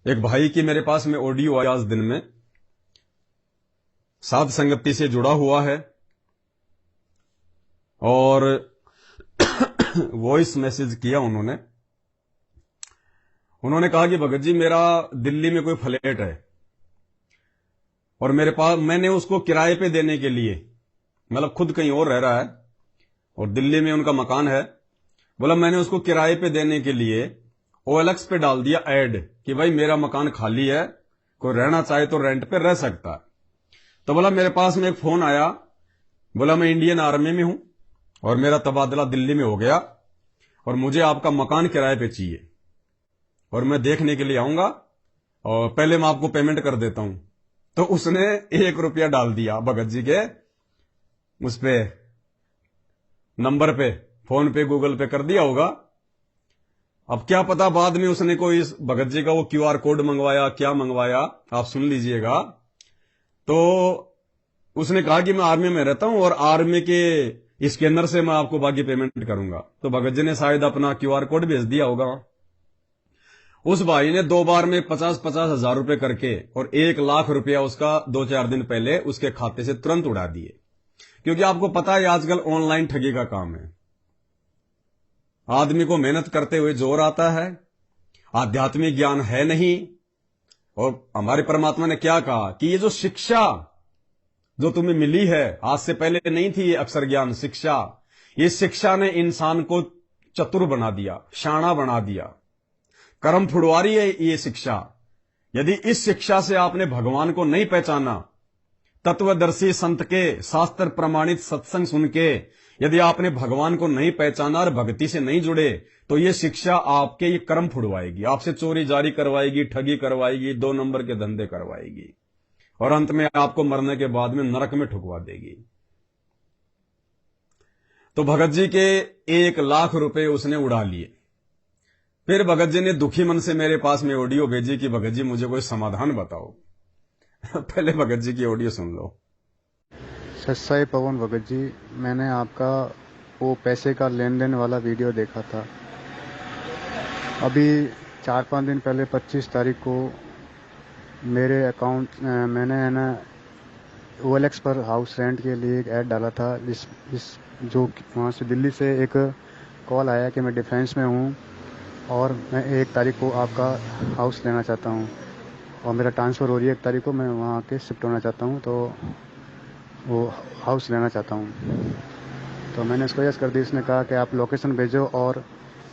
एक भाई की मेरे पास में ऑडियो आई आज दिन में, साध संगति से जुड़ा हुआ है और वॉइस मैसेज किया उन्होंने कहा कि भगत जी मेरा दिल्ली में कोई फ्लैट है और मेरे पास मैंने उसको किराए पे देने के लिए, मतलब खुद कहीं और रह रहा है और दिल्ली में उनका मकान है, बोला मैंने उसको किराए पे देने के लिए OLX पे डाल दिया ऐड कि भाई मेरा मकान खाली है, कोई रहना चाहे तो रेंट पे रह सकता है। तो बोला मेरे पास में एक फोन आया, बोला मैं इंडियन आर्मी में हूं और मेरा तबादला दिल्ली में हो गया और मुझे आपका मकान किराए पे चाहिए और मैं देखने के लिए आऊंगा और पहले मैं आपको पेमेंट कर देता हूं। तो उसने 1 रुपया डाल दिया भगत जी के उस पे नंबर पे, फोन पे, गूगल पे कर दिया होगा। अब क्या पता बाद में उसने कोई इस भगत जी का वो QR कोड मंगवाया, क्या मंगवाया आप सुन लीजिएगा। तो उसने कहा कि मैं आर्मी में रहता हूं और आर्मी के स्कैनर से मैं आपको बाकी पेमेंट करूंगा। तो भगत जी ने शायद अपना QR कोड भेज दिया होगा। उस भाई ने 2 बार में 50-50 हजार रुपए करके और 1 लाख रुपया उसका 2-4 दिन पहले उसके खाते से तुरंत उड़ा दिए। क्योंकि आपको पता है आजकल ऑनलाइन ठगी का काम है। आदमी को मेहनत करते हुए जोर आता है, आध्यात्मिक ज्ञान है नहीं। और हमारे परमात्मा ने क्या कहा कि ये जो शिक्षा जो तुम्हें मिली है, आज से पहले नहीं थी ये अक्षर ज्ञान शिक्षा, ये शिक्षा ने इंसान को चतुर बना दिया, शाना बना दिया, कर्म फुड़वारी है ये शिक्षा। यदि इस शिक्षा से आपने भगवान को नहीं पहचाना, तत्वदर्शी संत के शास्त्र प्रमाणित सत्संग सुन के यदि आपने भगवान को नहीं पहचाना और भक्ति से नहीं जुड़े, तो ये शिक्षा आपके ये कर्म फुड़वाएगी, आपसे चोरी जारी करवाएगी, ठगी करवाएगी, 2 नंबर के धंधे करवाएगी और अंत में आपको मरने के बाद में नरक में ठुकवा देगी। तो भगत जी के 1 लाख रुपए उसने उड़ा लिए। फिर भगत जी ने दुखी मन से मेरे पास में ऑडियो भेजी कि भगत जी मुझे कोई समाधान बताओ। पहले भगत जी की ऑडियो सुन लो। सत्साई पवन भगत जी, मैंने आपका वो पैसे का लेन देन वाला वीडियो देखा था। अभी 4-5 दिन पहले 25 तारीख को मेरे अकाउंट मैंने है ना OLX पर हाउस रेंट के लिए एक ऐड डाला था, जो वहाँ से दिल्ली से एक कॉल आया कि मैं डिफेंस में हूँ और मैं 1 तारीख को आपका हाउस लेना चाहता हूँ और मेरा ट्रांसफ़र हो रही है 1 तारीख को, मैं वहाँ के शिफ्ट होना चाहता हूँ, तो वो हाउस लेना चाहता हूँ। तो मैंने इसको यस कर दी। इसने कहा कि आप लोकेशन भेजो और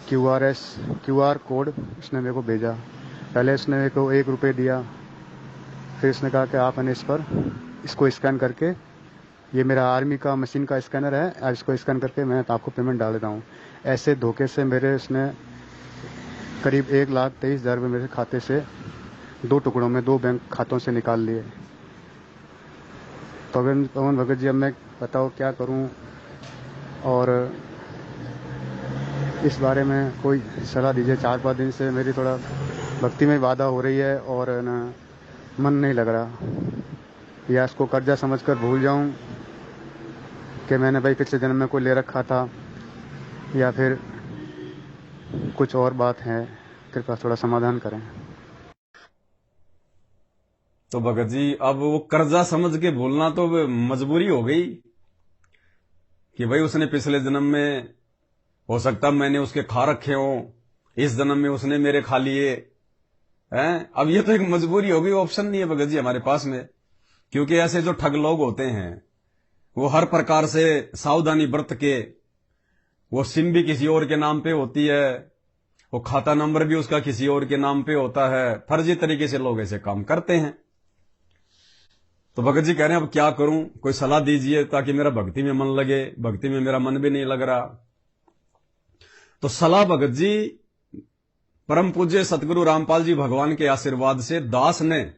QR कोड उसने मेरे को भेजा। पहले उसने मेरे को 1 रुपये दिया, फिर इसने कहा कि आप इसको स्कैन करके, ये मेरा आर्मी का मशीन का स्कैनर है, आप इसको स्कैन करके मैं आपको पेमेंट डाल देता हूँ। ऐसे धोखे से मेरे उसने करीब 1,23,000 रुपये मेरे खाते से 2 टुकड़ों में 2 बैंक खातों से निकाल लिए। पवन भगत जी, अब मैं बताओ क्या करूं और इस बारे में कोई सलाह दीजिए। 4-5 दिन से मेरी थोड़ा भक्ति में बाधा हो रही है और ना मन नहीं लग रहा, या इसको कर्जा समझकर भूल जाऊं कि मैंने भाई पिछले जन्म में कोई ले रखा था, या फिर कुछ और बात है। कृपया थोड़ा समाधान करें। तो भगत जी अब वो कर्जा समझ के भूलना तो मजबूरी हो गई कि भाई उसने पिछले जन्म में, हो सकता मैंने उसके खा रखे हो, इस जन्म में उसने मेरे खा लिए हैं। अब ये तो एक मजबूरी हो गई, ऑप्शन नहीं है भगत जी हमारे पास में। क्योंकि ऐसे जो ठग लोग होते हैं वो हर प्रकार से सावधानी बरत के, वो सिम भी किसी और के नाम पे होती है, वो खाता नंबर भी उसका किसी और के नाम पे होता है, फर्जी तरीके से लोग ऐसे काम करते हैं। तो भगत जी कह रहे हैं अब क्या करूं, कोई सलाह दीजिए ताकि मेरा भक्ति में मन लगे। भक्ति में मेरा मन भी नहीं लग रहा। तो सलाह भगत जी, परम पूज्य सतगुरु रामपाल जी भगवान के आशीर्वाद से दास ने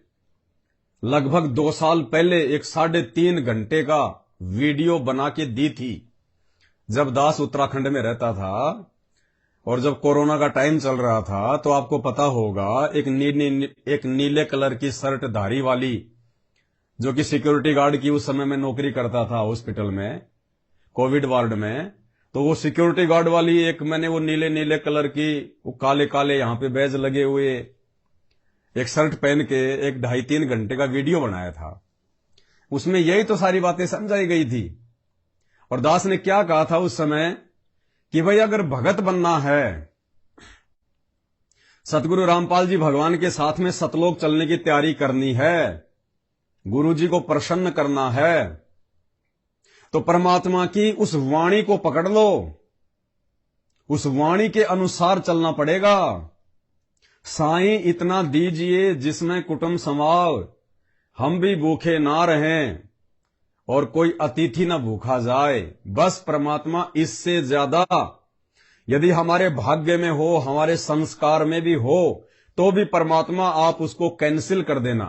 लगभग 2 साल पहले एक 3.5 घंटे का वीडियो बना के दी थी, जब दास उत्तराखंड में रहता था और जब कोरोना का टाइम चल रहा था। तो आपको पता होगा एक नीले कलर की शर्ट धारी वाली, जो कि सिक्योरिटी गार्ड की उस समय में नौकरी करता था हॉस्पिटल में, कोविड वार्ड में, तो वो सिक्योरिटी गार्ड वाली एक मैंने वो नीले नीले कलर की, वो काले काले यहां पे बैज लगे हुए, एक शर्ट पहन के एक 2.5-3 घंटे का वीडियो बनाया था। उसमें यही तो सारी बातें समझाई गई थी। और दास ने क्या कहा था उस समय कि भाई अगर भगत बनना है, सतगुरु रामपाल जी भगवान के साथ में सतलोक चलने की तैयारी करनी है, गुरु जी को प्रसन्न करना है, तो परमात्मा की उस वाणी को पकड़ लो, उस वाणी के अनुसार चलना पड़ेगा। साईं इतना दीजिए जिसमें कुटुंब समाव, हम भी भूखे ना रहें और कोई अतिथि ना भूखा जाए। बस परमात्मा इससे ज्यादा यदि हमारे भाग्य में हो, हमारे संस्कार में भी हो, तो भी परमात्मा आप उसको कैंसिल कर देना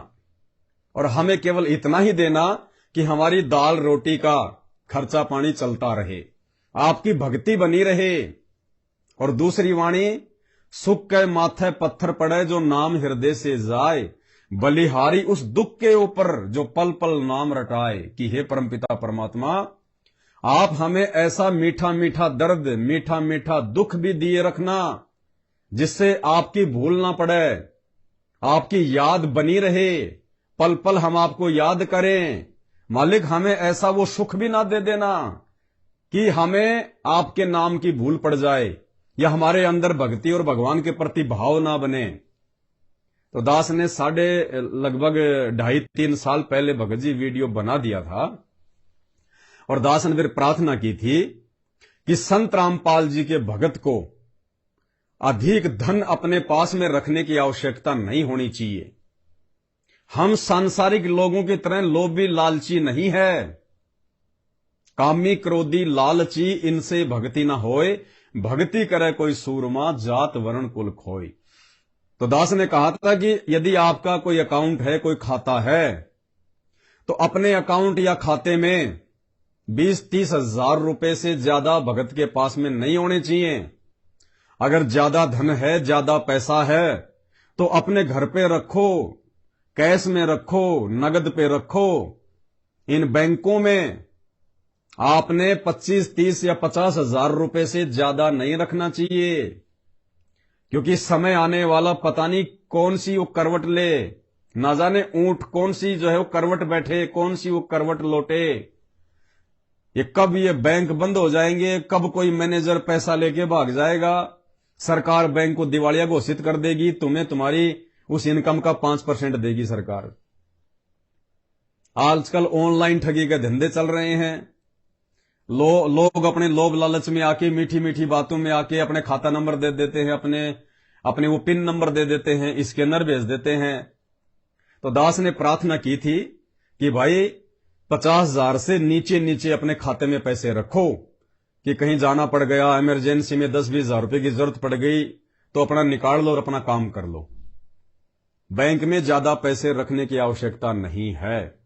और हमें केवल इतना ही देना कि हमारी दाल रोटी का खर्चा पानी चलता रहे, आपकी भक्ति बनी रहे। और दूसरी वाणी, सुख के माथे पत्थर पड़े जो नाम हृदय से जाए, बलिहारी उस दुख के ऊपर जो पल पल नाम रटाए। कि हे परमपिता परमात्मा, आप हमें ऐसा मीठा मीठा दर्द, मीठा मीठा दुख भी दिए रखना जिससे आपकी भूल ना पड़े, आपकी याद बनी रहे, पल पल हम आपको याद करें। मालिक हमें ऐसा वो सुख भी ना दे देना कि हमें आपके नाम की भूल पड़ जाए या हमारे अंदर भक्ति और भगवान के प्रति भाव ना बने। तो दास ने लगभग 2.5-3 साल पहले भगत जी वीडियो बना दिया था और दास ने फिर प्रार्थना की थी कि संत रामपाल जी के भगत को अधिक धन अपने पास में रखने की आवश्यकता नहीं होनी चाहिए। हम सांसारिक लोगों की तरह लोभी लालची नहीं है। कामी क्रोधी लालची इनसे भक्ति ना होए, भक्ति करे कोई सूरमा, जात वर्ण कुल खोई। तो दास ने कहा था कि यदि आपका कोई अकाउंट है, कोई खाता है, तो अपने अकाउंट या खाते में 20-30 हजार रुपए से ज्यादा भगत के पास में नहीं होने चाहिए। अगर ज्यादा धन है, ज्यादा पैसा है, तो अपने घर पे रखो, कैश में रखो, नगद पे रखो। इन बैंकों में आपने 25-30 या 50 हजार रुपए से ज्यादा नहीं रखना चाहिए, क्योंकि समय आने वाला पता नहीं कौन सी वो करवट ले, ना जाने ऊंट कौन सी जो है वो करवट बैठे, कौन सी वो करवट लौटे। ये कब ये बैंक बंद हो जाएंगे, कब कोई मैनेजर पैसा लेके भाग जाएगा, सरकार बैंक को दिवालिया घोषित कर देगी, तुम्हें तुम्हारी उस इनकम का 5% देगी सरकार। आजकल ऑनलाइन ठगी के धंधे चल रहे हैं। लोग अपने लोभ लालच में आके, मीठी मीठी बातों में आके अपने खाता नंबर दे देते हैं, अपने वो पिन नंबर दे देते हैं, स्कैनर भेज देते हैं। तो दास ने प्रार्थना की थी कि भाई 50,000 से नीचे नीचे अपने खाते में पैसे रखो कि कहीं जाना पड़ गया, इमरजेंसी में 10-20 हजार रुपए की जरूरत पड़ गई तो अपना निकाल लो और अपना काम कर लो। बैंक में ज्यादा पैसे रखने की आवश्यकता नहीं है।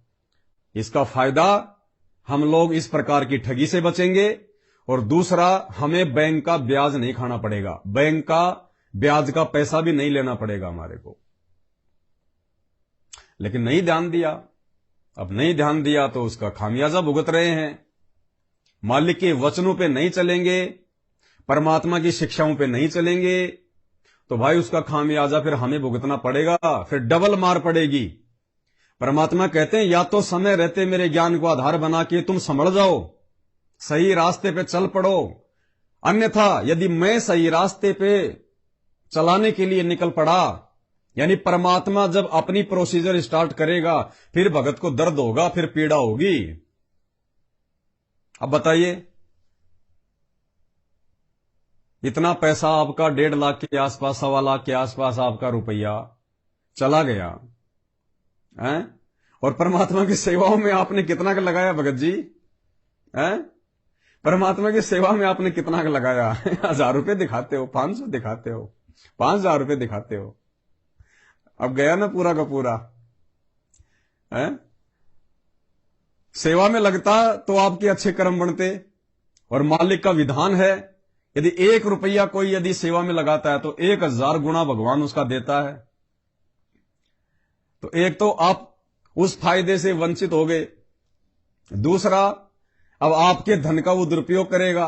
इसका फायदा हम लोग इस प्रकार की ठगी से बचेंगे और दूसरा, हमें बैंक का ब्याज नहीं खाना पड़ेगा, बैंक का ब्याज का पैसा भी नहीं लेना पड़ेगा हमारे को। लेकिन नहीं ध्यान दिया। अब नहीं ध्यान दिया तो उसका खामियाजा भुगत रहे हैं। मालिक के वचनों पे नहीं चलेंगे, परमात्मा की शिक्षाओं पे नहीं चलेंगे, तो भाई उसका खामियाजा फिर हमें भुगतना पड़ेगा, फिर डबल मार पड़ेगी। परमात्मा कहते हैं या तो समय रहते मेरे ज्ञान को आधार बना के तुम समझ जाओ, सही रास्ते पे चल पड़ो, अन्यथा यदि मैं सही रास्ते पे चलाने के लिए निकल पड़ा, यानी परमात्मा जब अपनी प्रोसीजर स्टार्ट करेगा, फिर भगत को दर्द होगा, फिर पीड़ा होगी। अब बताइए, इतना पैसा आपका 1.5 लाख के आसपास, 1.25 लाख के आसपास आपका रुपया चला गया है? और परमात्मा की सेवाओं में आपने कितना का लगाया भगत जी? है? परमात्मा की सेवा में आपने कितना का लगाया? 1000 रुपए दिखाते हो, 500 दिखाते हो, 5000 रुपए दिखाते हो। अब गया ना पूरा का पूरा। है? सेवा में लगता तो आपके अच्छे कर्म बनते। और मालिक का विधान है, यदि 1 रुपया कोई यदि सेवा में लगाता है तो 1000 गुना भगवान उसका देता है। तो एक तो आप उस फायदे से वंचित हो गए, दूसरा अब आपके धन का वो दुरुपयोग करेगा।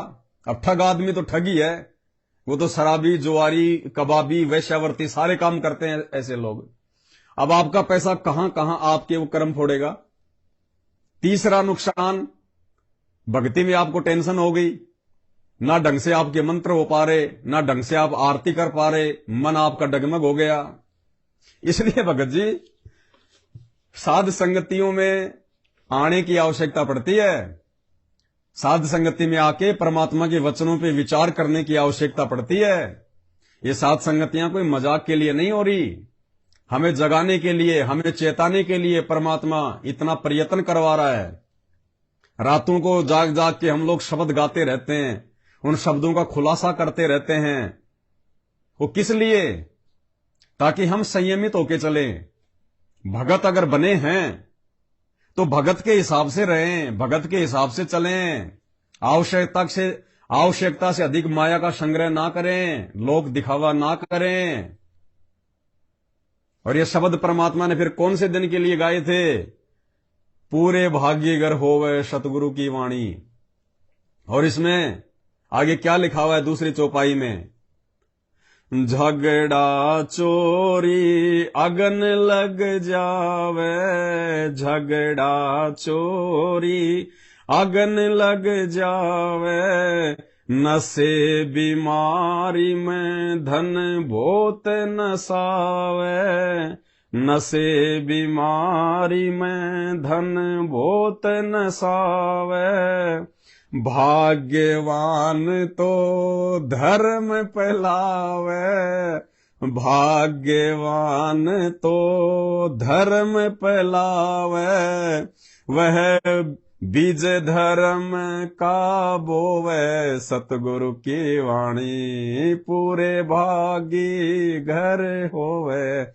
अब ठग आदमी तो ठगी है, वो तो शराबी, जुआरी, कबाबी, वैश्यावर्ती सारे काम करते हैं ऐसे लोग। अब आपका पैसा कहां कहां आपके वो कर्म फोड़ेगा। तीसरा नुकसान, भक्ति में आपको टेंशन हो गई, ना ढंग से आपके मंत्र हो पा रहे, ना ढंग से आप आरती कर पा रहे, मन आपका डगमग हो गया। इसलिए भगत जी साध संगतियों में आने की आवश्यकता पड़ती है। साध संगति में आके परमात्मा के वचनों पे विचार करने की आवश्यकता पड़ती है। ये साध संगतियां कोई मजाक के लिए नहीं हो रही, हमें जगाने के लिए, हमें चेताने के लिए परमात्मा इतना प्रयत्न करवा रहा है। रातों को जाग जाग के हम लोग शब्द गाते रहते हैं, उन शब्दों का खुलासा करते रहते हैं। वो किस लिए? ताकि हम संयमित होके चलें। भगत अगर बने हैं तो भगत के हिसाब से रहें, भगत के हिसाब से चलें। आवश्यकता से अधिक माया का संग्रह ना करें, लोक दिखावा ना करें। और ये शब्द परमात्मा ने फिर कौन से दिन के लिए गाए थे? पूरे भाग्यगर होवे सतगुरु की वाणी। और इसमें आगे क्या लिखा हुआ है दूसरी चौपाई में? झगड़ा चोरी अगन लग जावे, झगड़ा चोरी अगन लग जावे, नशे बीमारी में धन बहुत नसावे, नशे बीमारी में धन बहुत नसावे, भाग्यवान तो धर्म फैलावे, भाग्यवान तो धर्म फैलावे, वह बीज धर्म का बोवे, सतगुरु की वाणी पूरे भागी घर होवे,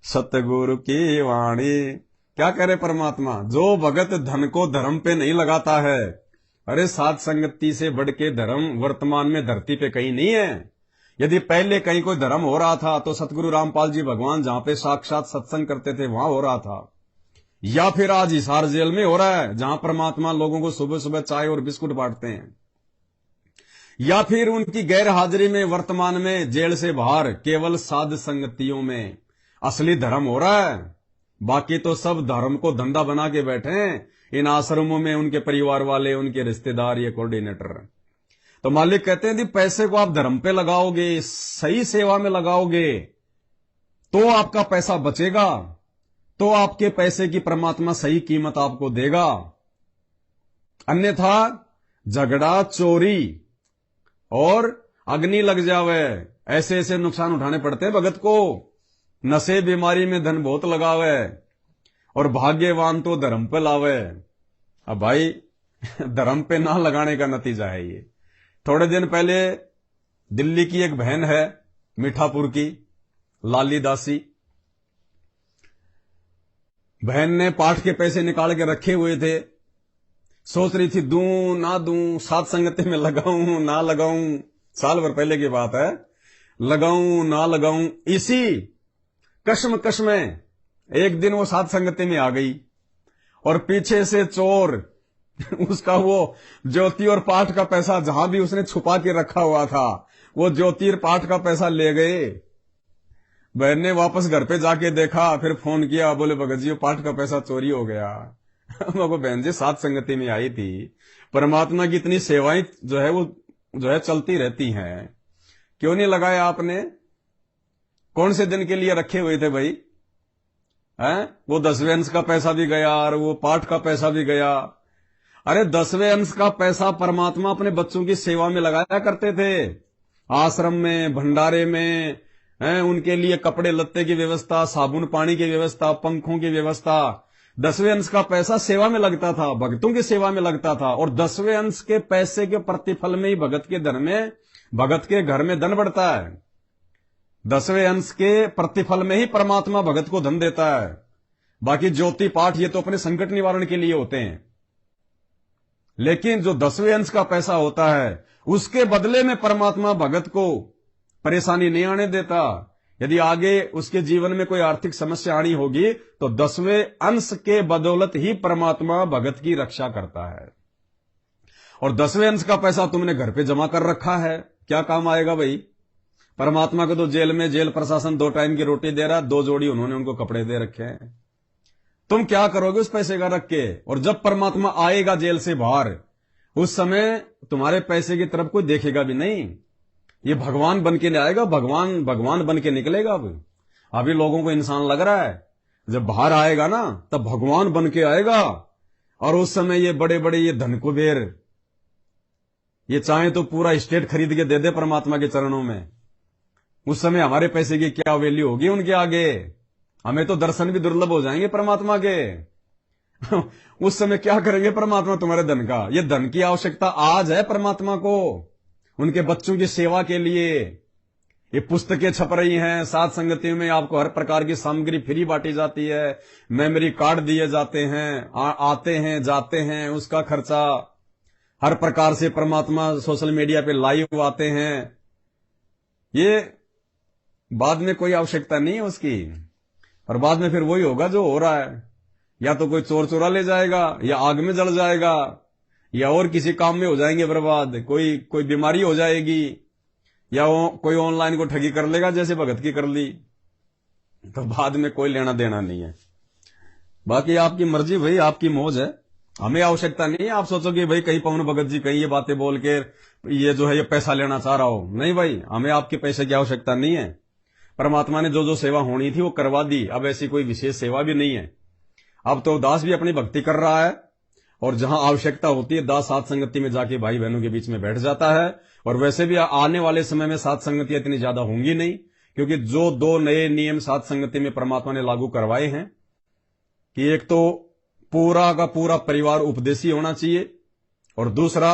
सतगुरु की वाणी। क्या करे परमात्मा? जो भगत धन को धर्म पे नहीं लगाता है, अरे साध संगति से बढ़ के धर्म वर्तमान में धरती पे कहीं नहीं है। यदि पहले कहीं कोई धर्म हो रहा था तो सतगुरु रामपाल जी भगवान जहां पे साक्षात सत्संग करते थे वहां हो रहा था, या फिर आज हिसार जेल में हो रहा है जहां परमात्मा लोगों को सुबह सुबह चाय और बिस्कुट बांटते हैं, या फिर उनकी गैर हाजिरी में वर्तमान में जेल से बाहर केवल साध संगतियों में असली धर्म हो रहा है। बाकी तो सब धर्म को धंधा बना के बैठे हैं इन आश्रमों में, उनके परिवार वाले, उनके रिश्तेदार, ये कोऑर्डिनेटर। तो मालिक कहते हैं कि पैसे को आप धर्म पे लगाओगे, सही सेवा में लगाओगे, तो आपका पैसा बचेगा, तो आपके पैसे की परमात्मा सही कीमत आपको देगा। अन्यथा झगड़ा चोरी और अग्नि लग जावे, ऐसे ऐसे नुकसान उठाने पड़ते हैं भगत को। नशे बीमारी में धन बहुत लगावे और भाग्यवान तो धर्म पे लावे। अब भाई धर्म पे ना लगाने का नतीजा है ये। थोड़े दिन पहले दिल्ली की एक बहन है मीठापुर की, लाली दासी, बहन ने पाठ के पैसे निकाल के रखे हुए थे। सोच रही थी दूं ना दूं, साध संगति में लगाऊं ना लगाऊं, साल भर पहले की बात है, लगाऊं ना लगाऊं। इसी कश्म में एक दिन वो साध संगति में आ गई और पीछे से चोर उसका वो ज्योति और पाठ का पैसा जहां भी उसने छुपा के रखा हुआ था, वो ज्योति और पाठ का पैसा ले गए। बहन ने वापस घर पे जाके देखा, फिर फोन किया, बोले भगत जी पाठ का पैसा चोरी हो गया। वो बहन जी साध संगति में आई थी, परमात्मा की इतनी सेवाएं जो है वो जो है चलती रहती हैं, क्यों नहीं लगाया आपने? कौन से दिन के लिए रखे हुए थे भाई? हैं? वो 10वें अंश का पैसा भी गया और वो पाठ का पैसा भी गया। अरे 10वें अंश का पैसा परमात्मा अपने बच्चों की सेवा में लगाया करते थे, आश्रम में, भंडारे में, उनके लिए कपड़े लत्ते की व्यवस्था, साबुन पानी की व्यवस्था, पंखों की व्यवस्था। 10वें अंश का पैसा सेवा में लगता था, भक्तों की सेवा में लगता था। और 10वें अंश के पैसे के प्रतिफल में ही भगत के घर में धन बढ़ता है। 10वें अंश के प्रतिफल में ही परमात्मा भगत को धन देता है। बाकी ज्योति पाठ ये तो अपने संकट निवारण के लिए होते हैं, लेकिन जो 10वें अंश का पैसा होता है उसके बदले में परमात्मा भगत को परेशानी नहीं आने देता। यदि आगे उसके जीवन में कोई आर्थिक समस्या आनी होगी तो 10वें अंश के बदौलत ही परमात्मा भगत की रक्षा करता है। और 10वें अंश का पैसा तुमने घर पे जमा कर रखा है, क्या काम आएगा भाई? परमात्मा को तो जेल में जेल प्रशासन 2 टाइम की रोटी दे रहा, 2 जोड़ी उन्होंने उनको कपड़े दे रखे हैं। तुम क्या करोगे उस पैसे का रख के? और जब परमात्मा आएगा जेल से बाहर, उस समय तुम्हारे पैसे की तरफ कोई देखेगा भी नहीं। ये भगवान बन के आएगा, भगवान बन के निकलेगा। अभी लोगों को इंसान लग रहा है, जब बाहर आएगा ना तब भगवान बन के आएगा। और उस समय ये बड़े बड़े ये धन कुबेर, ये चाहे तो पूरा स्टेट खरीद के दे दे परमात्मा के चरणों में। उस समय हमारे पैसे की क्या वैल्यू होगी उनके आगे? हमें तो दर्शन भी दुर्लभ हो जाएंगे परमात्मा के। उस समय क्या करेंगे परमात्मा तुम्हारे धन का? ये धन की आवश्यकता आज है परमात्मा को, उनके बच्चों की सेवा के लिए। ये पुस्तकें छप रही हैं, साथ संगति में आपको हर प्रकार की सामग्री फ्री बांटी जाती है, मेमोरी कार्ड दिए जाते हैं, आते हैं जाते हैं, उसका खर्चा। हर प्रकार से परमात्मा सोशल मीडिया पे लाइव आते हैं। ये बाद में कोई आवश्यकता नहीं है उसकी, और बाद में फिर वही होगा जो हो रहा है। या तो कोई चोर चुरा ले जाएगा, या आग में जल जाएगा, या और किसी काम में हो जाएंगे बर्बाद, कोई बीमारी हो जाएगी, या कोई ऑनलाइन को ठगी कर लेगा जैसे भगत की कर ली, तो बाद में कोई लेना देना नहीं है। बाकी आपकी मर्जी भाई, आपकी मौज है, हमें आवश्यकता नहीं है। आप सोचो कि भाई कहीं पवन भगत जी कहीं ये बातें बोल के ये जो है ये पैसा लेना चाह रहा हो, नहीं भाई, हमें आपके पैसे की आवश्यकता नहीं है। परमात्मा ने जो जो सेवा होनी थी वो करवा दी, अब ऐसी कोई विशेष सेवा भी नहीं है। अब तो दास भी अपनी भक्ति कर रहा है, और जहां आवश्यकता होती है दास साथ संगति में जाके भाई बहनों के बीच में बैठ जाता है। और वैसे भी आने वाले समय में साथ संगतियां इतनी ज्यादा होंगी नहीं, क्योंकि जो 2 नए नियम साथ संगति में परमात्मा ने लागू करवाए हैं कि एक तो पूरा का पूरा परिवार उपदेशी होना चाहिए, और दूसरा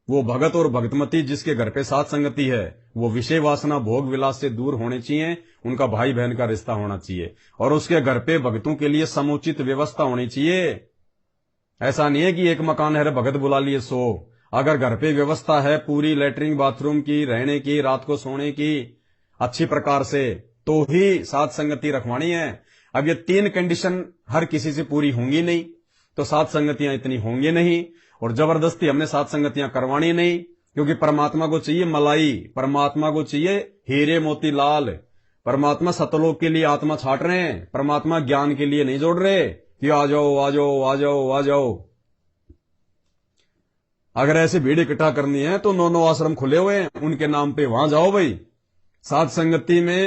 वो भगत और भगतमती जिसके घर पे साथ संगति है वो विषय वासना भोग विलास से दूर होने चाहिए, उनका भाई बहन का रिश्ता होना चाहिए, और उसके घर पे भगतों के लिए समुचित व्यवस्था होनी चाहिए। ऐसा नहीं है कि एक मकान है भगत बुला लिए 100। अगर घर पे व्यवस्था है पूरी लैट्रिन बाथरूम की, रहने की, रात को सोने की अच्छी प्रकार से, तो ही साथ संगति रखवानी है। अब ये 3 कंडीशन हर किसी से पूरी होंगी नहीं तो साथ संगतियां इतनी होंगी नहीं, और जबरदस्ती हमने साथ संगतियां करवानी नहीं, क्योंकि परमात्मा को चाहिए मलाई, परमात्मा को चाहिए हीरे मोती लाल। परमात्मा सतलोक के लिए आत्मा छाट रहे हैं, परमात्मा ज्ञान के लिए नहीं जोड़ रहे कि आ जाओ आ जाओ आ जाओ आ जाओ। अगर ऐसी भीड़ इकट्ठा करनी है तो 9 आश्रम खुले हुए हैं, उनके नाम पे वहां जाओ भाई। साथ संगति में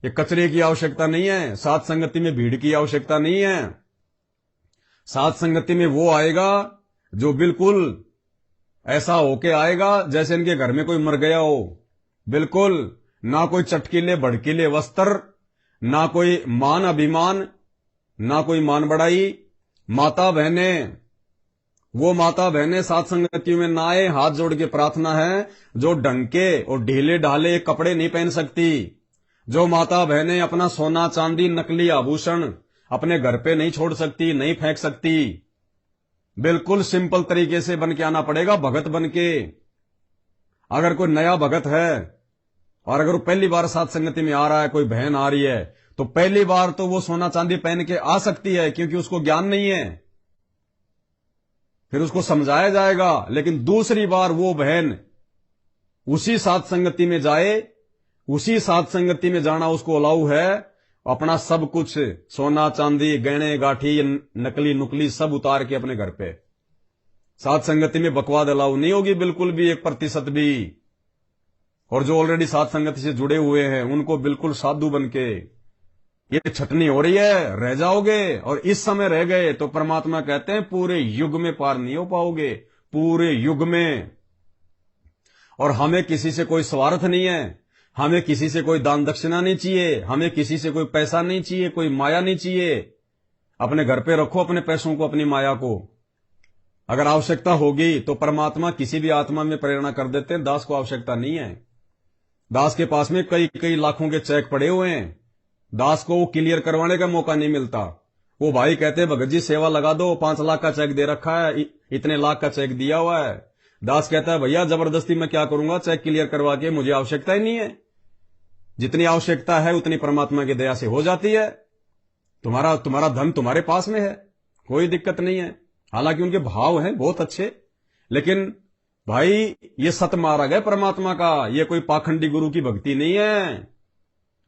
ये कचरे की आवश्यकता नहीं है, साथ संगति में भीड़ की आवश्यकता नहीं है। साथ संगति में वो आएगा जो बिल्कुल ऐसा होके आएगा जैसे इनके घर में कोई मर गया हो। बिल्कुल ना कोई चटकीले भड़कीले वस्त्र, ना कोई मान अभिमान, ना कोई मान बढ़ाई। माता बहने, वो माता बहने साथ संगतियों में ना आए, हाथ जोड़ के प्रार्थना है, जो ढंके और ढीले ढाले कपड़े नहीं पहन सकती। जो माता बहने अपना सोना चांदी नकली आभूषण अपने घर पे नहीं छोड़ सकती, नहीं फेंक सकती। बिल्कुल सिंपल तरीके से बन के आना पड़ेगा, भगत बन के। अगर कोई नया भगत है और अगर वो पहली बार साथ संगति में आ रहा है, कोई बहन आ रही है, तो पहली बार तो वो सोना चांदी पहन के आ सकती है, क्योंकि उसको ज्ञान नहीं है, फिर उसको समझाया जाएगा। लेकिन दूसरी बार वो बहन उसी साथ संगति में जाए, उसी साथ संगति में जाना उसको अलाउ है, अपना सब कुछ सोना चांदी गहने गाठी नकली नुकली सब उतार के अपने घर पे। साथ संगति में बकवाद अलाउ नहीं होगी बिल्कुल भी, 1% भी। और जो ऑलरेडी साथ संगति से जुड़े हुए हैं उनको बिल्कुल साधु बन के, ये छटनी हो रही है, रह जाओगे। और इस समय रह गए तो परमात्मा कहते हैं पूरे युग में पार नहीं हो पाओगे, पूरे युग में। और हमें किसी से कोई स्वार्थ नहीं है, हमें किसी से कोई दान दक्षिणा नहीं चाहिए, हमें किसी से कोई पैसा नहीं चाहिए, कोई माया नहीं चाहिए। अपने घर पे रखो अपने पैसों को, अपनी माया को। अगर आवश्यकता होगी तो परमात्मा किसी भी आत्मा में प्रेरणा कर देते हैं, दास को आवश्यकता नहीं है। दास के पास में कई कई लाखों के चेक पड़े हुए हैं, दास को वो क्लियर करवाने का मौका नहीं मिलता। वो भाई कहते हैं भगत जी सेवा लगा दो, 5 लाख का चेक दे रखा है, इतने लाख का चेक दिया हुआ है। दास कहता है भैया जबरदस्ती मैं क्या करूंगा, चेक क्लियर करवा के, मुझे आवश्यकता ही नहीं है। जितनी आवश्यकता है उतनी परमात्मा की दया से हो जाती है। तुम्हारा धन तुम्हारे पास में है, कोई दिक्कत नहीं है। हालांकि उनके भाव हैं बहुत अच्छे, लेकिन भाई ये सतमार्ग है परमात्मा का, ये कोई पाखंडी गुरु की भक्ति नहीं है,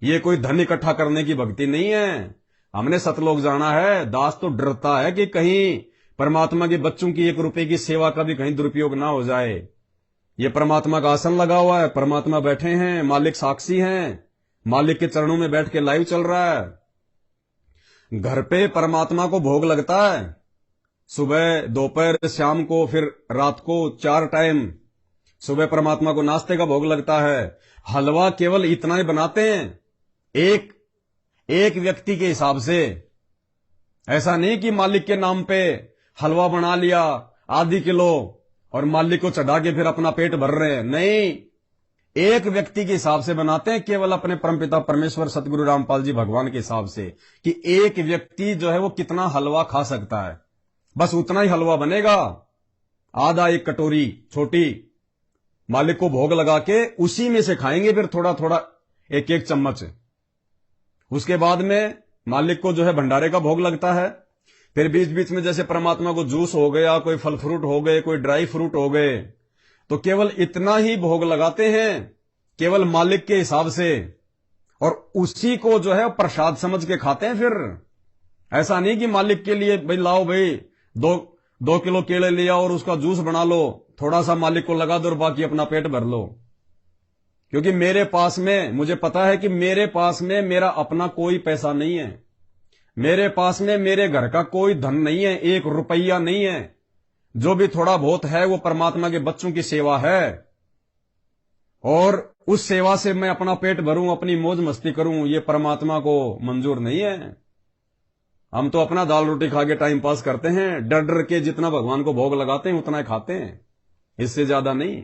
ये कोई धन इकट्ठा करने की भक्ति नहीं है। हमने सतलोक जाना है। दास तो डरता है कि कहीं परमात्मा के बच्चों की 1 रुपए की सेवा का भी कहीं दुरुपयोग ना हो जाए। ये परमात्मा का आसन लगा हुआ है, परमात्मा बैठे हैं, मालिक साक्षी हैं, मालिक के चरणों में बैठ के लाइव चल रहा है। घर पे परमात्मा को भोग लगता है, सुबह, दोपहर, शाम को, फिर रात को 4 टाइम। सुबह परमात्मा को नाश्ते का भोग लगता है। हलवा केवल इतना ही बनाते हैं, एक व्यक्ति के हिसाब से। ऐसा नहीं कि मालिक के नाम पे हलवा बना लिया आधी किलो और मालिक को चढ़ा के फिर अपना पेट भर रहे हैं। नहीं, एक व्यक्ति के हिसाब से बनाते हैं, केवल अपने परमपिता परमेश्वर सतगुरु रामपाल जी भगवान के हिसाब से, कि एक व्यक्ति जो है वो कितना हलवा खा सकता है। बस उतना ही हलवा बनेगा, आधा 1 कटोरी छोटी, मालिक को भोग लगा के उसी में से खाएंगे, फिर थोड़ा थोड़ा 1-1 चम्मच। उसके बाद में मालिक को जो है भंडारे का भोग लगता है। फिर बीच बीच में जैसे परमात्मा को जूस हो गया, कोई फल फ्रूट हो गए, कोई ड्राई फ्रूट हो गए, तो केवल इतना ही भोग लगाते हैं, केवल मालिक के हिसाब से, और उसी को जो है प्रसाद समझ के खाते हैं। फिर ऐसा नहीं कि मालिक के लिए भाई लाओ भाई 2 किलो केले लिया और उसका जूस बना लो, थोड़ा सा मालिक को लगा दो और बाकी अपना पेट भर लो। क्योंकि मेरे पास में, मुझे पता है कि मेरे पास में मेरा अपना कोई पैसा नहीं है, मेरे पास में मेरे घर का कोई धन नहीं है, 1 रुपया नहीं है। जो भी थोड़ा बहुत है वो परमात्मा के बच्चों की सेवा है, और उस सेवा से मैं अपना पेट भरूं, अपनी मौज मस्ती करूं, ये परमात्मा को मंजूर नहीं है। हम तो अपना दाल रोटी खा के टाइम पास करते हैं, डर डर के जितना भगवान को भोग लगाते हैं उतना ही खाते हैं, इससे ज्यादा नहीं।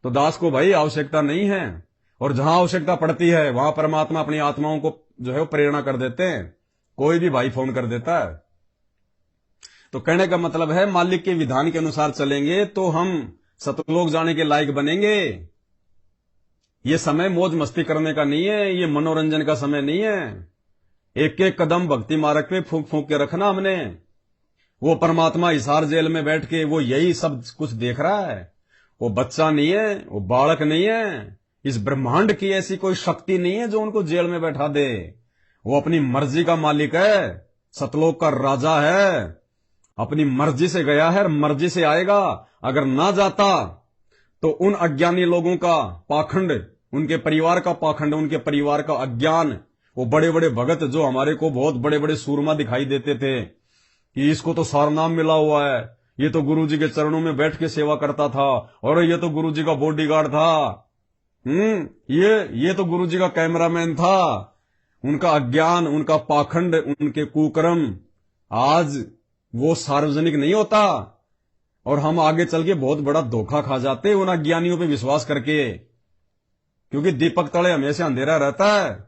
तो दास को भाई आवश्यकता नहीं है, और जहां आवश्यकता पड़ती है वहां परमात्मा अपनी आत्माओं को जो है वो प्रेरणा कर देते हैं। कोई भी भाई फोन कर देता है। तो कहने का मतलब है, मालिक के विधान के अनुसार चलेंगे तो हम सतलोक जाने के लायक बनेंगे। ये समय मौज मस्ती करने का नहीं है, ये मनोरंजन का समय नहीं है। 1-1 कदम भक्ति मार्ग पे फूंक फूंक के रखना हमने। वो परमात्मा हिसार जेल में बैठ के वो यही सब कुछ देख रहा है। वो बच्चा नहीं है, वो बालक नहीं है, इस ब्रह्मांड की ऐसी कोई शक्ति नहीं है जो उनको जेल में बैठा दे। वो अपनी मर्जी का मालिक है, सतलोक का राजा है, अपनी मर्जी से गया है और मर्जी से आएगा। अगर ना जाता तो उन अज्ञानी लोगों का पाखंड, उनके परिवार का पाखंड, उनके परिवार का अज्ञान, वो बड़े बड़े भगत जो हमारे को बहुत बड़े बड़े सूरमा दिखाई देते थे कि इसको तो सारनाम मिला हुआ है, ये तो गुरुजी के चरणों में बैठ के सेवा करता था, और ये तो गुरुजी का बॉडीगार्ड था, ये तो गुरुजी का कैमरामैन था। उनका अज्ञान, उनका पाखंड, उनके कुकर्म आज वो सार्वजनिक नहीं होता, और हम आगे चल के बहुत बड़ा धोखा खा जाते उन अज्ञानियों पे विश्वास करके। क्योंकि दीपक तले हमेशा अंधेरा रहता है,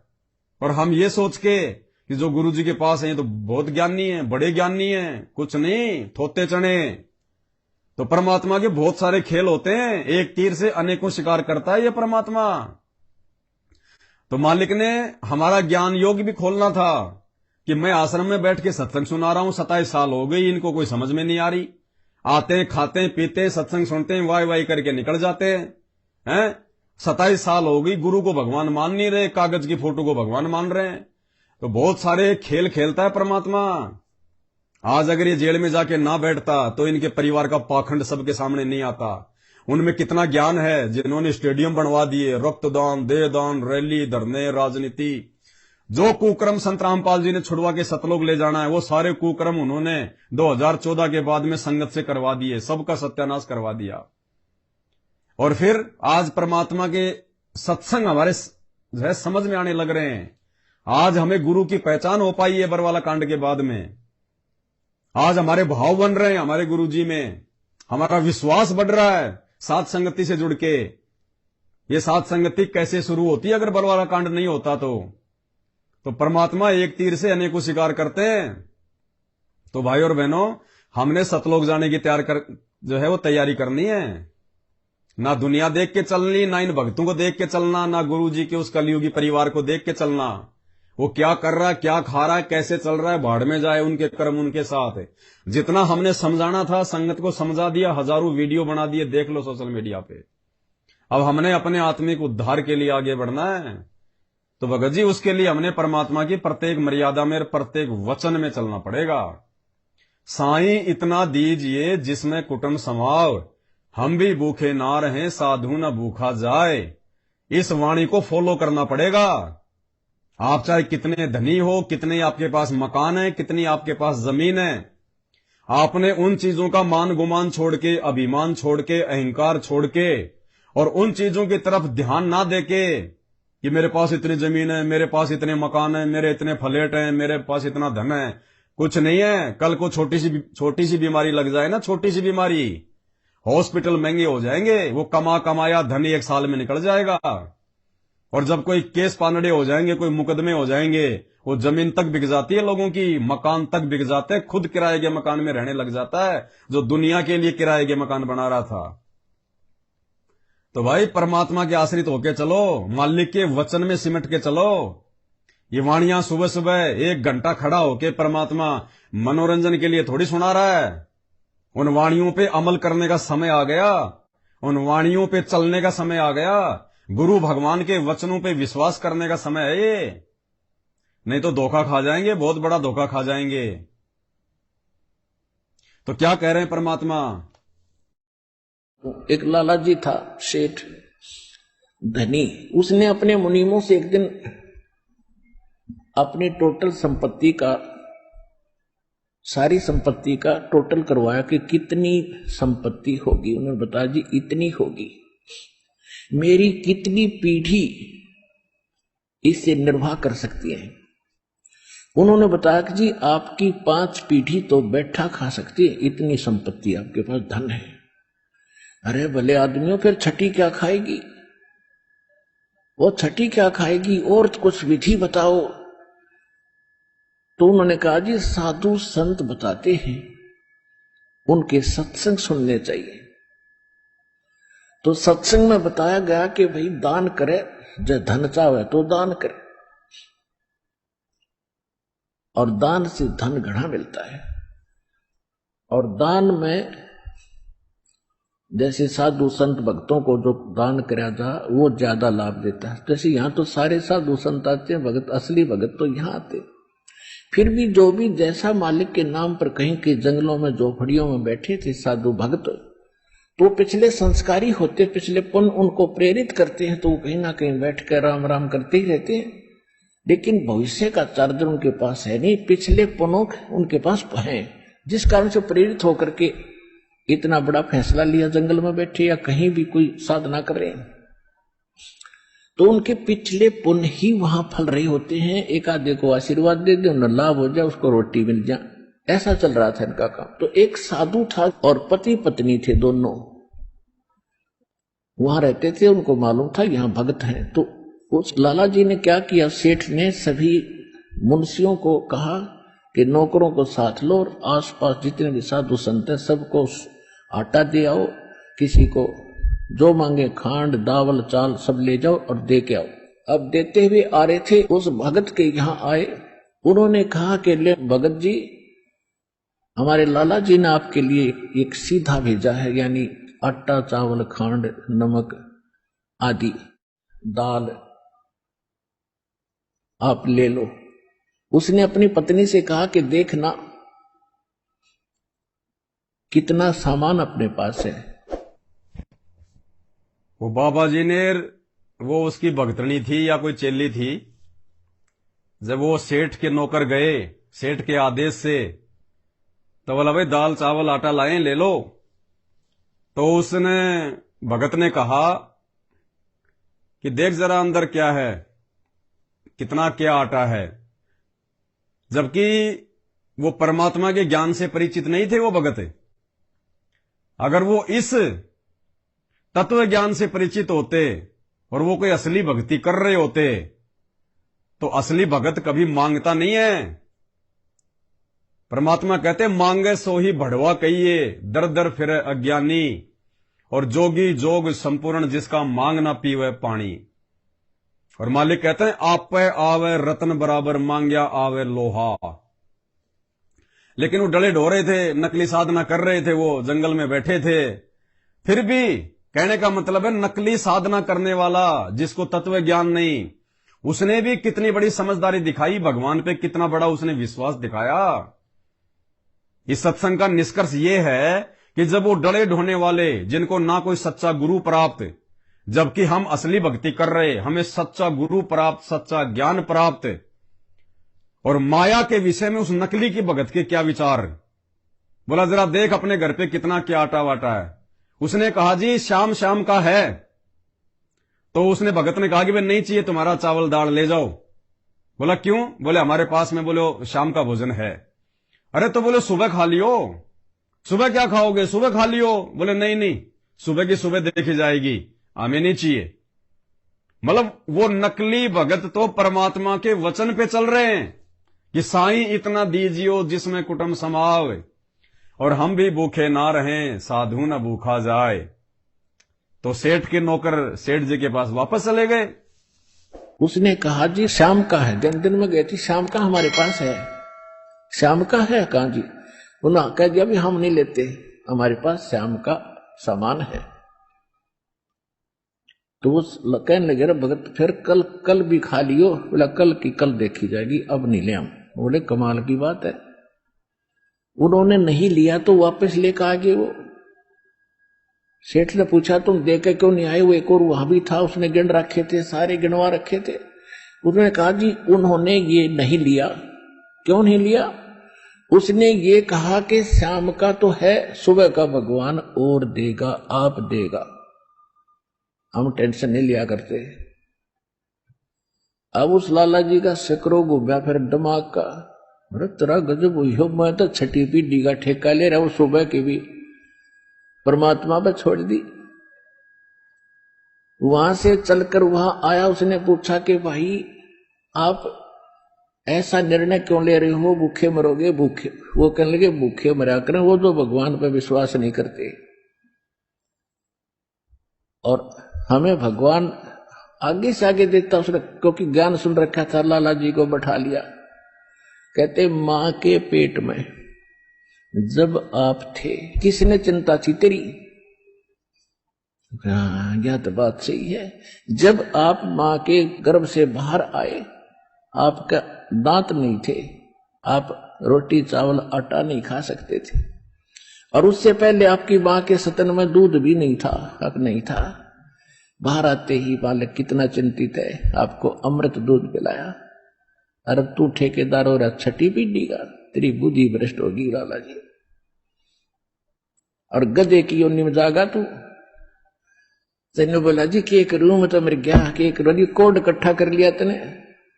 और हम ये सोच के कि जो गुरुजी के पास है तो बहुत ज्ञानी है, बड़े ज्ञानी है, कुछ नहीं, थोते चने। तो परमात्मा के बहुत सारे खेल होते हैं, एक तीर से अनेकों शिकार करता है ये परमात्मा। तो मालिक ने हमारा ज्ञान योग भी खोलना था कि मैं आश्रम में बैठ के सत्संग सुना रहा हूं, 27 साल हो गई, इनको कोई समझ में नहीं आ रही। आते हैं, खाते हैं, पीते हैं, सत्संग सुनते हैं, वाई वाई करके निकल जाते हैं। 27 साल हो गई, गुरु को भगवान मान नहीं रहे, कागज की फोटो को भगवान मान रहे हैं। तो बहुत सारे खेल खेलता है परमात्मा। आज अगर ये जेल में जाके ना बैठता तो इनके परिवार का पाखंड सबके सामने नहीं आता। उनमें कितना ज्ञान है, जिन्होंने स्टेडियम बनवा दिए, रक्तदान, देहदान, रैली, धरने, राजनीति। जो कुक्रम संत रामपाल जी ने छुड़वा के सतलोक ले जाना है, वो सारे कुक्रम उन्होंने 2014 के बाद में संगत से करवा दिए, सबका सत्यानाश करवा दिया। और फिर आज परमात्मा के सत्संग हमारे जो है समझ में आने लग रहे हैं। आज हमें गुरु की पहचान हो पाई है बरवाला कांड के बाद में। आज हमारे भाव बन रहे हैं हमारे गुरु जी में, हमारा विश्वास बढ़ रहा है साथ संगति से जुड़ के। ये साथ संगति कैसे शुरू होती है अगर बरवाला कांड नहीं होता तो परमात्मा एक तीर से अनेकों शिकार करते हैं। तो भाई और बहनों, हमने सतलोक जाने की जो है वो तैयारी करनी है। ना दुनिया देख के चलनी, ना इन भक्तों को देख के चलना, ना गुरु जी के उस कलयुगी परिवार को देख के चलना। वो क्या कर रहा है, क्या खा रहा है, कैसे चल रहा है, भाड़ में जाए, उनके कर्म उनके साथ है। जितना हमने समझाना था संगत को समझा दिया, हजारों वीडियो बना दिए, देख लो सोशल मीडिया पे। अब हमने अपने आत्मिक उद्धार के लिए आगे बढ़ना है, तो भगत जी उसके लिए हमने परमात्मा की प्रत्येक मर्यादा में, प्रत्येक वचन में चलना पड़ेगा। साईं इतना दीजिए जिसमें कुटुंब समाव, हम भी भूखे ना रहें साधु न भूखा जाए। इस वाणी को फॉलो करना पड़ेगा। आप चाहे कितने धनी हो, कितने आपके पास मकान है, कितनी आपके पास जमीन है, आपने उन चीजों का मान गुमान छोड़ के, अभिमान छोड़ के, अहंकार छोड़ के, और उन चीजों की तरफ ध्यान ना देके कि मेरे पास इतनी जमीन है, मेरे पास इतने मकान है, मेरे इतने फ्लैट हैं, मेरे पास इतना धन है, कुछ नहीं है। कल को छोटी सी बीमारी लग जाए ना, छोटी सी बीमारी, हॉस्पिटल महंगे हो जाएंगे, वो कमाया धन 1 साल में निकल जाएगा। और जब कोई केस पानड़े हो जाएंगे, कोई मुकदमे हो जाएंगे, वो जमीन तक बिक जाती है लोगों की, मकान तक बिक जाते हैं, खुद किराए के मकान में रहने लग जाता है जो दुनिया के लिए किराए के मकान बना रहा था। तो भाई परमात्मा के आश्रित होके चलो, मालिक के वचन में सिमट के चलो। ये वाणियां सुबह सुबह 1 घंटा खड़ा होके परमात्मा मनोरंजन के लिए थोड़ी सुना रहा है। उन वाणियों पे अमल करने का समय आ गया, उन वाणियों पे चलने का समय आ गया, गुरु भगवान के वचनों पे विश्वास करने का समय है ये। नहीं तो धोखा खा जाएंगे, बहुत बड़ा धोखा खा जाएंगे। तो क्या कह रहे हैं परमात्मा? एक लाला जी था, सेठ धनी, उसने अपने मुनीमों से एक दिन अपनी टोटल संपत्ति का, सारी संपत्ति का टोटल करवाया कि कितनी संपत्ति होगी। उन्होंने बताया जी इतनी होगी, मेरी कितनी पीढ़ी इससे निर्वाह कर सकती है। उन्होंने बताया कि जी आपकी 5 पीढ़ी तो बैठा खा सकती है, इतनी संपत्ति आपके पास धन है। अरे भले आदमियों, फिर छठी क्या खाएगी? वो छठी क्या खाएगी? और कुछ विधि बताओ। तो उन्होंने कहा जी साधु संत बताते हैं, उनके सत्संग सुनने चाहिए। तो सत्संग में बताया गया कि भाई दान करे, जो धन चाहे तो दान करे, और दान से धन घड़ा मिलता है। और दान में जैसे साधु संत भक्तों को जो दान करा जा वो ज्यादा लाभ देता है। जैसे यहाँ तो सारे साधु संत आते हैं, भगत, असली भगत तो यहाँ आते। फिर भी जो भी जैसा मालिक के नाम पर कहीं के जंगलों में झोपड़ियों में बैठे थे साधु भक्त, तो पिछले संस्कारी होते, पिछले पुण्य उनको प्रेरित करते हैं, तो वो कहीं ना कहीं बैठ कर राम राम करते ही रहते हैं। लेकिन भविष्य का चार्जर उनके पास है नहीं, पिछले पुण्यों उनके पास है, जिस कारण से प्रेरित होकर के इतना बड़ा फैसला लिया, जंगल में बैठे या कहीं भी कोई साधना कर रहे हैं। तो उनके पिछले पुण्य ही वहां फल रहे होते हैं। एक आधे को आशीर्वाद दे दे, उन्हें लाभ हो जाए, उसको रोटी मिल जाए, ऐसा चल रहा था इनका काम। तो एक साधु था और पति पत्नी थे, दोनों वहां रहते थे। उनको मालूम था यहाँ भगत हैं। तो उस लाला जी ने क्या किया, सेठ ने सभी मुंशियों को कहा कि नौकरों को साथ लो और आसपास जितने भी साधु संत हैं सबको आटा दे आओ, किसी को जो मांगे खांड दावल चाल सब ले जाओ और दे के आओ। अब देते हुए आ रहे थे, उस भगत के यहाँ आए। उन्होंने कहा कि ले भगत जी, हमारे लाला जी ने आपके लिए एक सीधा भेजा है, यानी आटा चावल खांड नमक आदि दाल आप ले लो। उसने अपनी पत्नी से कहा कि देखना कितना सामान अपने पास है। वो बाबा जी ने, वो उसकी भगतनी थी या कोई चेली थी, जब वो सेठ के नौकर गए सेठ के आदेश से, तो बोला भाई दाल चावल आटा लाए ले लो। तो उसने भगत ने कहा कि देख जरा अंदर क्या है, कितना क्या आटा है। जबकि वो परमात्मा के ज्ञान से परिचित नहीं थे वो भगत। अगर वो इस तत्व ज्ञान से परिचित होते और वो कोई असली भक्ति कर रहे होते, तो असली भगत कभी मांगता नहीं है। परमात्मा कहते मांगे सो ही बढ़वा कहिए, दर दर फिर अज्ञानी, और जोगी जोग संपूर्ण जिसका मांग ना पीवे पानी। और मालिक कहते हैं आप पे आवे रत्न बराबर मांग्या आवे लोहा। लेकिन वो डले ढो थे, नकली साधना कर रहे थे, वो जंगल में बैठे थे। फिर भी कहने का मतलब है नकली साधना करने वाला जिसको तत्व ज्ञान नहीं, उसने भी कितनी बड़ी समझदारी दिखाई, भगवान पे कितना बड़ा उसने विश्वास दिखाया। इस सत्संग का निष्कर्ष ये है कि जब वो डले ढोने वाले जिनको ना कोई सच्चा गुरु प्राप्त, जबकि हम असली भक्ति कर रहे, हमें सच्चा गुरु प्राप्त, सच्चा ज्ञान प्राप्त, और माया के विषय में उस नकली की भगत के क्या विचार। बोला जरा देख अपने घर पे कितना क्या आटा वाटा है। उसने कहा जी शाम शाम का है। तो उसने भगत ने कहा कि भाई नहीं चाहिए तुम्हारा चावल दाल ले जाओ। बोला क्यों? बोले हमारे पास में बोलो शाम का भोजन है। अरे तो बोले सुबह खा लियो। सुबह क्या खाओगे? सुबह खा लियो। बोले नहीं नहीं, सुबह की सुबह देखी जाएगी, हमें नहीं चाहिए। मतलब वो नकली भगत तो परमात्मा के वचन पे चल रहे हैं कि साईं इतना दीजियो जिसमें कुटुंब समावे, और हम भी भूखे ना रहें साधु न भूखा जाए। तो सेठ के नौकर सेठ जी के पास वापस चले गए। उसने कहा जी शाम का है, दिन में गए थे, शाम का हमारे पास है। शाम का है कहा जी? उन्होंने कह दिया भी हम नहीं लेते, हमारे पास शाम का सामान है। तो वो कहने लगे भगत फिर कल भी खा लियो। बोला कल की कल देखी जाएगी, अब नहीं ले हम। बोले कमाल की बात है। उन्होंने नहीं लिया तो वापस लेकर आ गए। वो सेठ ने पूछा तुम दे के क्यों नहीं आए? वो एक और वहां भी था, उसने गिन रखे थे, सारे गिनवा रखे थे। उन्होंने कहा जी उन्होंने ये नहीं लिया। क्यों नहीं लिया? उसने ये कहा कि शाम का तो है, सुबह का भगवान और देगा, आप देगा, हम टेंशन नहीं लिया करते। अब उस लाला जी का सिकरो घूमया फिर दिमाग का, अरे तेरा गजब हुई हो, मैं तो छठी पीढ़ी का ठेका ले रहा हूं, सुबह की भी परमात्मा पर छोड़ दी। वहां से चलकर वहां आया, उसने पूछा कि भाई आप ऐसा निर्णय क्यों ले रहे हो, भूखे मरोगे? भूखे? वो कहने लगे भूखे मरा करें वो जो भगवान पर विश्वास नहीं करते। और हमें भगवान आगे से आगे देखता उसने, क्योंकि ज्ञान सुन रखा था, लाला जी को बैठा लिया। कहते मां के पेट में जब आप थे किसने चिंता थी तेरी? यह तो बात सही है। जब आप मां के गर्भ से बाहर आए आपका दांत नहीं थे, आप रोटी चावल आटा नहीं खा सकते थे, और उससे पहले आपकी मां के स्तन में दूध भी नहीं था, हक नहीं था। बाहर आते ही बालक कितना चिंतित है, आपको अमृत दूध पिलाया। अरे तू ठेकेदार हो रहा छठी पीढ़ी का, तेरी बुद्धि भ्रष्ट होगी लाला जी। और गधे की योनि में जागा तू। तेने बोला जी के करूं मैं तो मेरे गया के करूं, कोड इकट्ठा कर लिया तने,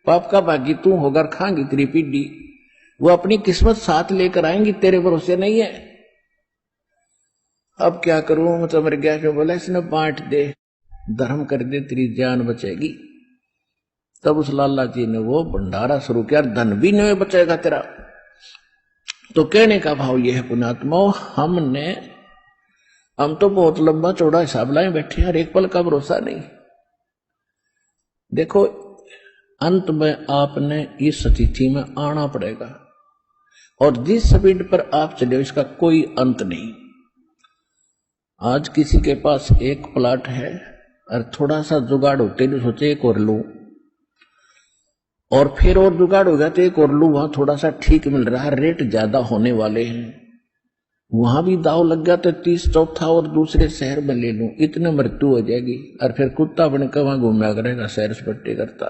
पाप का भागी तू होगा, खाएंगी तेरी पीढ़ी। वो अपनी किस्मत साथ लेकर आएंगी, तेरे भरोसे नहीं है। अब क्या करूं मैं तो मेरे गया क्यों? बोला इसने बांट दे, धर्म कर दे, तेरी जान बचेगी। तब उस लाला जी ने वो भंडारा शुरू किया, धन भी नहीं बचेगा तेरा। तो कहने का भाव यह है पुण्यात्मा, हम तो बहुत लंबा चौड़ा हिसाब लाए बैठे हैं, एक पल का भरोसा नहीं। देखो अंत में आपने इस स्थिति में आना पड़ेगा, और जिस स्पीड पर आप चले इसका कोई अंत नहीं। आज किसी के पास एक प्लाट है और थोड़ा सा जुगाड़ होते तो सोचे एक और लूं, और फिर और जुगाड़ हो जाते एक और लूं, वहां थोड़ा सा ठीक मिल रहा है, रेट ज्यादा होने वाले हैं, वहां भी दाव लग गया तो 30 चौथा और दूसरे शहर में ले लूं, इतने मृत्यु हो जाएगी। और फिर कुत्ता बनकर वहां घूमया करेगा, सैर सपट्टे करता।